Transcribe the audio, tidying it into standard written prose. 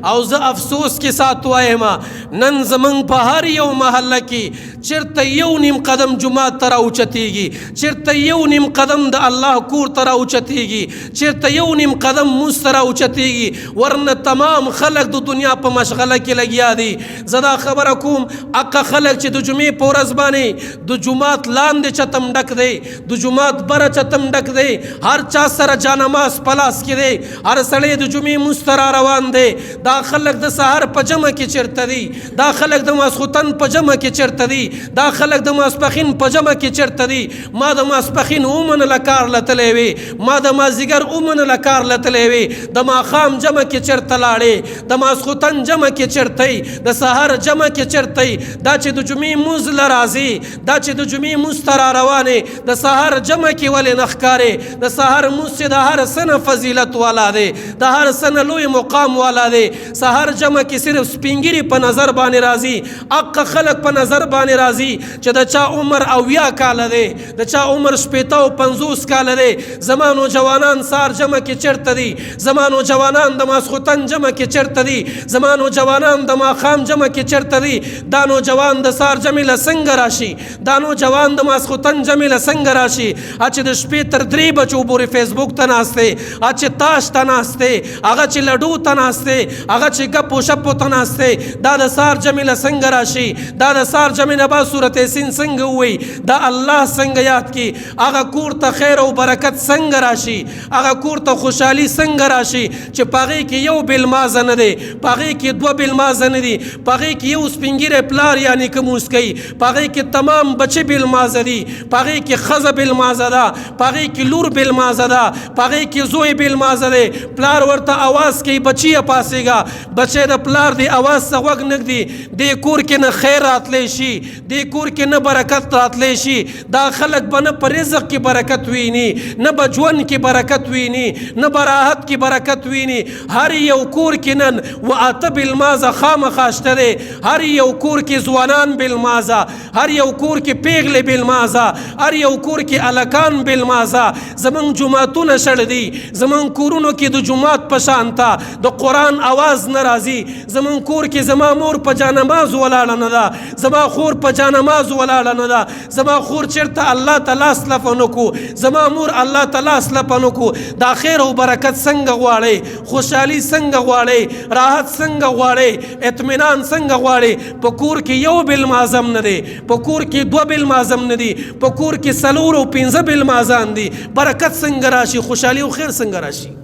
او زه افسوس کې سات وایم نن زمنګ په هر یو محله کې چیرته یو نیم قدم جمعات ته راوچتېږي، چیرته یو نیم قدم د الله کور ته راوچتېږي، چیرته یو نیم قدم مونځ ته راوچتېږي، ورنه تمام خلک د دنیا په مشغله کې لګیا دي. زه دا خبره کوم اقا خلک چې د جمعې په ورځ باندې د جومات لاندې چتم ډک دی، د جومات بره چتم ډک دی، هر چا سره جانماز په لاس کې دی، هر سړی د جمعې مونځ ته را روان دی. دا خلک د سحر په جمع کې چیرته دي، دا خلک د ماسخوتن په جمع کې چیرته دي، دا خلک د ماسپښین په جمع کې چیرته دي. ما د ماسپښین اومن لکار لتلی وي، ما د مازدیګر اومن لکار لتلی وي، د ماښام جمع کې چیرته لاړې، د ماسخوتن جمع کې چیرته، د سحر جمع کې چیرته. دا چې د جمعې مونځ له راځي، دا چې د جمعې مونځ ته را روانې، د سحر جمع کې ولې نه ښکارې؟ د سحر مونځ چې د هر څه نه فضیلت والا دی، د هر څه نه لوی مقام والا دی. سحر جمع کې صرف سپینګری په نظر باندې راځي، اقا خلق په نظر باندې راځي چې د چا عمر 80 کاله دی، د چا عمر 50 کاله دی. زما نوجوانان سحر جمع کې چیرته دي؟ زما نوجوانان د ماسخوتن جمع کې چیرته دي؟ زما نوجوانان د ماښام جمع کې چیرته دي؟ دا نوجوان د سحر جمع له څنګه راشي؟ دا نوجوان د ماسخوتن جمع له څنګه راشي؟ چې د شپې تر 3 بجو پورې فیسبوک ته ناست دی، چې تاش ته ناست دی، هغه چې لډو ته ناست دی، هغه چې ګپ و شپ ته ناست دی. دا د سحر جمع له څنګه راشي؟ دا د سحر جمع نه بعد سورت یاسین څنګه ووایي؟ دا الله څنګه یاد کی؟ هغه کور ته خیر او برکت څنګه راشي؟ هغه کور ته خوشحالي څنګه راشي چې په هغې کې یو بېلمازه نه دی، په هغې کې 2 بېلمازه نه دي، په هغې کې یو سپین پلار یا نیکه مونځ کوي، په هغې کې تمام بچې بېلمازه دي، په هغې کې ښځه بېلمازه ده، په هغې کې لور بېلمازه ده، په هغې کې زوی بېلمازه دی. پلار ورته اواز کوي بچیه پاسېږه، بچی د پلار دی اواز ته غوږ نږدي. دې کور کې نه خیر راتلی شي، دې کور کې نه برکت راتلی شي. دا خلک به نه په رزق کې برکت ویني، نه به ژوند کې برکت ویني، نه به راحت کې برکت ویني. هر یو کور کې نن و8 بېلمازه خامخا شته دی، هر یو کور کې ځوانان بېلمازه، هر یو کور کې پیغلې بېلمازه، هر یو کور کې هلکان بېلمازه. زمونږ جوماتونه شړ دي، زمونږ کورونو کې د جومات په شانته د قرآن اواز نه راځي. زمون کور کې زما مور په جانماز ولاړه نه ده، زما خور په جانماز ولاړه نه ده، زما خور چیرته الله تعالی سلفنو کو، زما مور الله تعالی سلفنو کو. دا خیر او برکت څنګه غواړي؟ خوشحالي څنګه غواړي؟ راحت څنګه غواړي؟ اطمینان څنګه غواړي؟ په کور کې یو بېلمازم نه دی، په کور کې 2 بېلمازم نه دي، په کور کې 4 او 5 بېلمازان دي. برکت څنګه راشي؟ خوشحالي او خیر څنګه راشي؟